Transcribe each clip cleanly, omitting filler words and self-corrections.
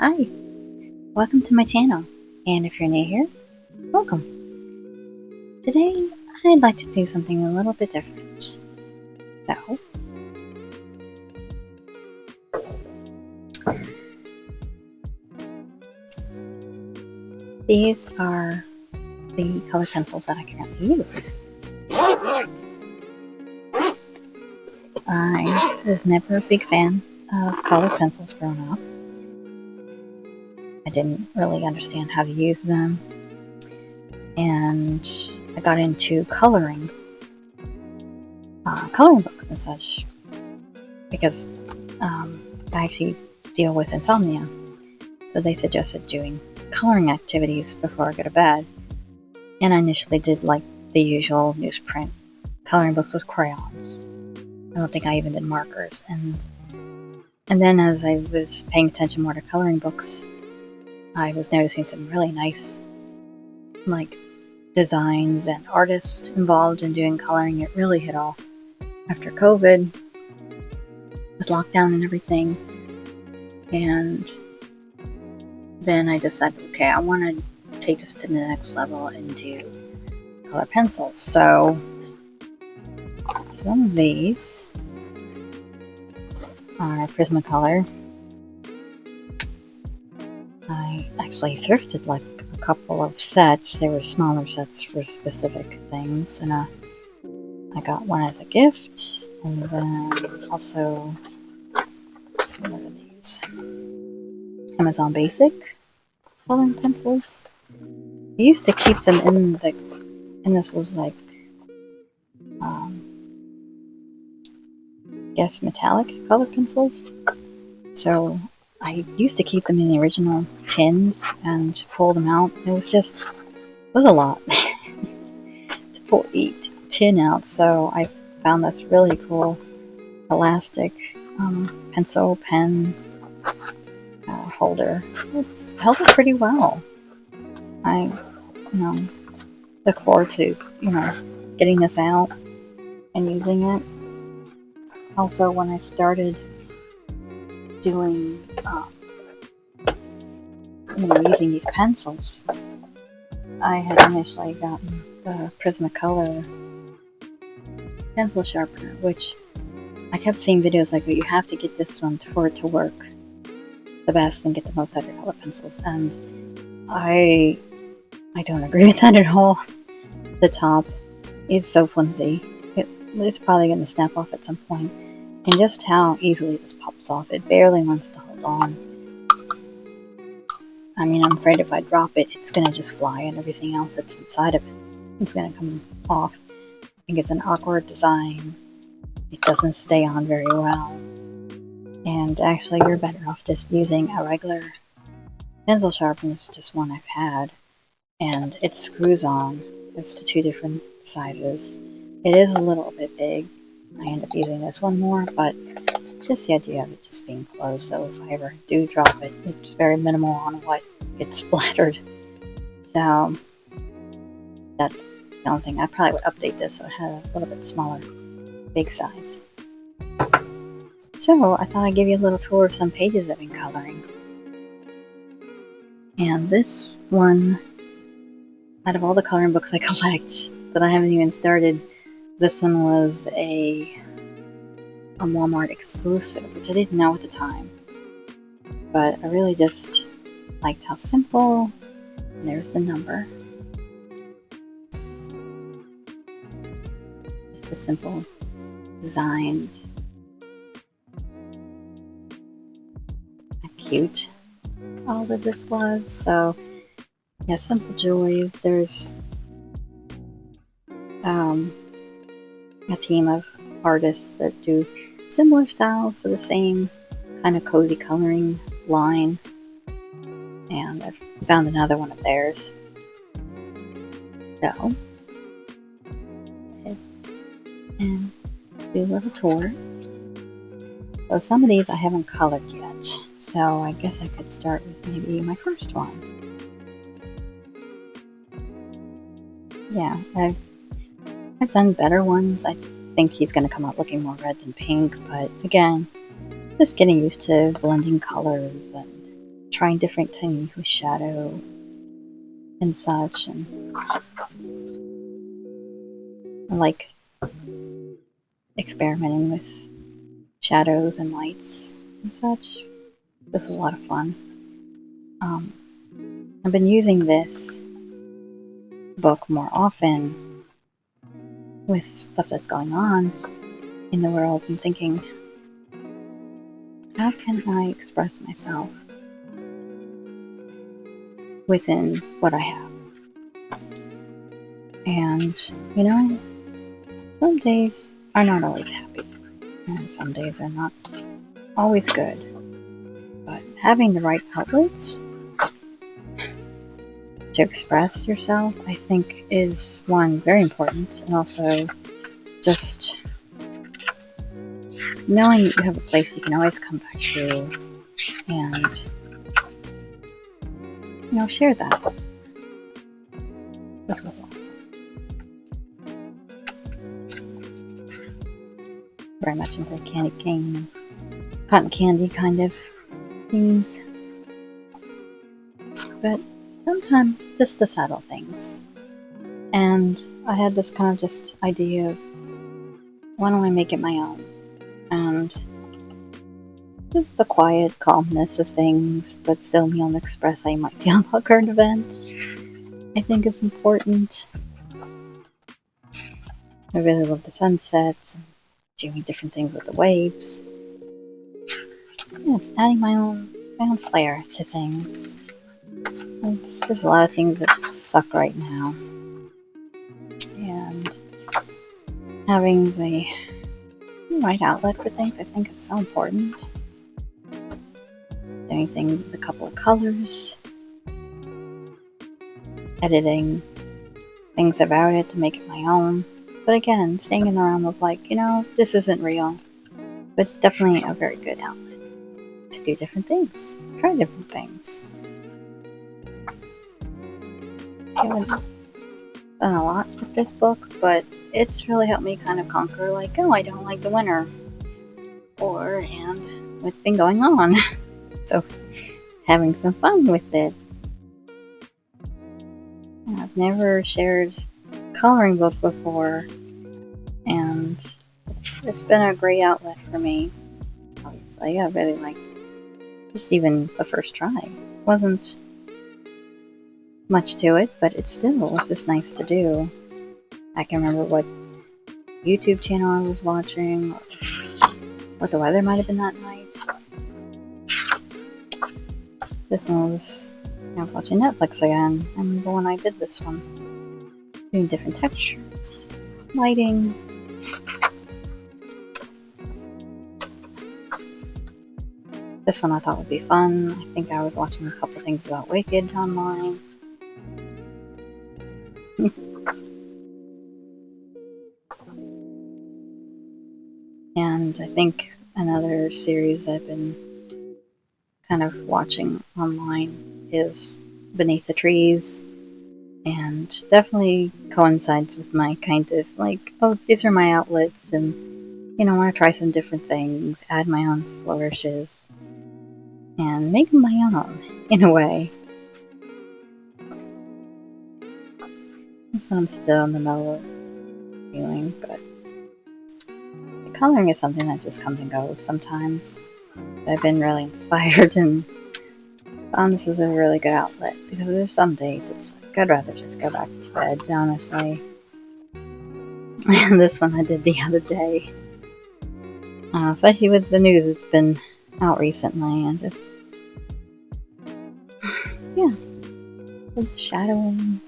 Hi, welcome to my channel, and if you're new here, welcome. Today, I'd like to do something a little bit different. So, these are the color pencils that I currently use. I was never a big fan of color pencils growing up. I didn't really understand how to use them, and I got into coloring books and such because I actually deal with insomnia, so they suggested doing coloring activities before I go to bed. And I initially did like the usual newsprint coloring books with crayons. I don't think I even did markers, and then as I was paying attention more to coloring books, I was noticing some really nice like designs and artists involved in doing coloring. It really hit off after COVID with lockdown and everything, and then I decided, okay, I want to take this to the next level and do color pencils. So some of these are Prismacolor. I actually thrifted like a couple of sets. They were smaller sets for specific things, and I got one as a gift, and then also, what are these? Amazon Basic coloring pencils. I used to keep them in the, and this was like, I guess metallic color pencils. So I used to keep them in the original tins and pull them out. It was a lot to pull each tin out. So I found this really cool elastic pencil pen holder. It's held up pretty well. I, look forward to, getting this out and using it. Also, when I started doing, using these pencils, I had initially gotten the Prismacolor pencil sharpener, which I kept seeing videos like, well, you have to get this one for it to work the best and get the most out of your color pencils, and I don't agree with that at all. The top is so flimsy. It's probably going to snap off at some point. And just how easily this pops off. It barely wants to hold on. I mean, I'm afraid if I drop it, it's going to just fly, and everything else that's inside of it is going to come off. I think it's an awkward design. It doesn't stay on very well. And actually, you're better off just using a regular pencil sharpener. It's just one I've had. And it screws on. It's to two different sizes. It is a little bit big. I end up using this one more, but just the idea of it just being closed, so if I ever do drop it, it's very minimal on what gets splattered. So that's the only thing. I probably would update this so it had a little bit smaller, big size. So I thought I'd give you a little tour of some pages I've been coloring. And this one, out of all the coloring books I collect that I haven't even started, this one was a Walmart exclusive, which I didn't know at the time. But I really just liked how simple, and there's the number. Just the simple designs. How cute all of this was. So, yeah, Simple Joys. There's a team of artists that do similar styles for the same kind of cozy coloring line, and I've found another one of theirs. So, and do a little tour. So some of these I haven't colored yet, so I guess I could start with maybe my first one. Yeah, I've done better ones. I think he's going to come out looking more red than pink, but again, just getting used to blending colors and trying different things with shadow and such, and I like experimenting with shadows and lights and such. This was a lot of fun. I've been using this book more often with stuff that's going on in the world and thinking, how can I express myself within what I have? And, you know, some days are not always happy, and some days are not always good. But having the right outlets to express yourself, I think, is one, very important, and also just knowing that you have a place you can always come back to and, you know, share that. This was all. Very much into candy cane, cotton candy kind of themes. But sometimes just to settle things. And I had this kind of just idea of, why don't I make it my own? And just the quiet calmness of things, but still be able to express how you might feel about current events, I think is important. I really love the sunsets, and doing different things with the waves. Yeah, just adding my own flair to things. There's a lot of things that suck right now, and having the right outlet for things, I think, is so important. Doing things with a couple of colors, editing things about it to make it my own. But again, staying in the realm of like, you know, this isn't real, but it's definitely a very good outlet to do different things, try different things. I haven't done a lot with this book, but it's really helped me kind of conquer, like, oh, I don't like the winter, and what's been going on. So, having some fun with it. I've never shared coloring book before, and it's been a great outlet for me. Obviously, I really liked just even the first try. Wasn't much to it, but it still was just nice to do. I can remember what YouTube channel I was watching, what the weather might have been that night. This one was, I was watching Netflix again. I remember when I did this one, doing different textures, lighting. This one I thought would be fun. I think I was watching a couple things about Wicked online. And I think another series I've been kind of watching online is Beneath the Trees, and definitely coincides with my kind of like, oh, these are my outlets, and, you know, I want to try some different things, add my own flourishes, and make them my own, in a way. So I'm still in the middle of feeling, but coloring is something that just comes and goes sometimes. I've been really inspired and found this is a really good outlet, because there's some days it's like, I'd rather just go back to bed, honestly. And this one I did the other day. Especially with the news that's been out recently, and just, yeah, with the shadowing,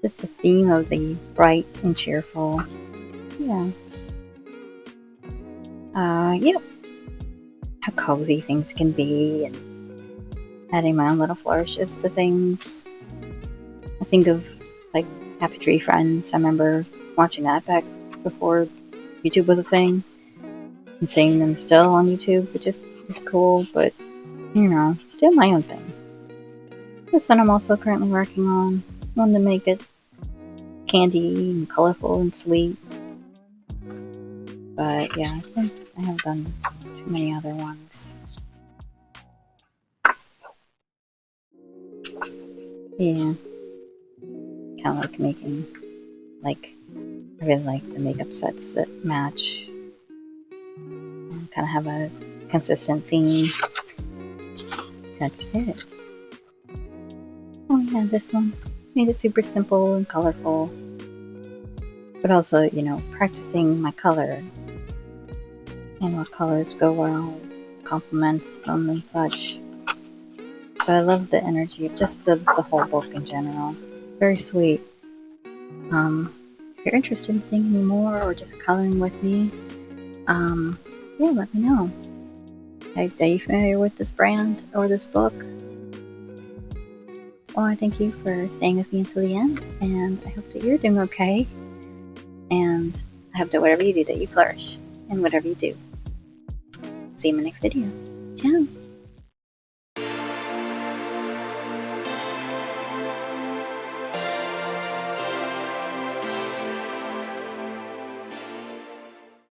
just the theme of the bright and cheerful. Yeah. Yep. How cozy things can be, and adding my own little flourishes to things. I think of, like, Happy Tree Friends. I remember watching that back before YouTube was a thing, and seeing them still on YouTube, which is cool, but, you know, doing my own thing. This one I'm also currently working on. One to make it candy and colorful and sweet. But yeah, I think I have done too many other ones. Yeah, kind of like making, like, I really like the makeup sets that match and kind of have a consistent theme. That's it. Oh yeah, this one made it super simple and colorful, but also, you know, practicing my color and what colors go well, complements them and such. But I love the energy of just the whole book in general. It's very sweet. If you're interested in seeing any more or just coloring with me, yeah, let me know. Are you familiar with this brand or this book? Well, I thank you for staying with me until the end, and I hope that you're doing okay. And I hope that whatever you do, that you flourish in whatever you do. See you in my next video. Ciao!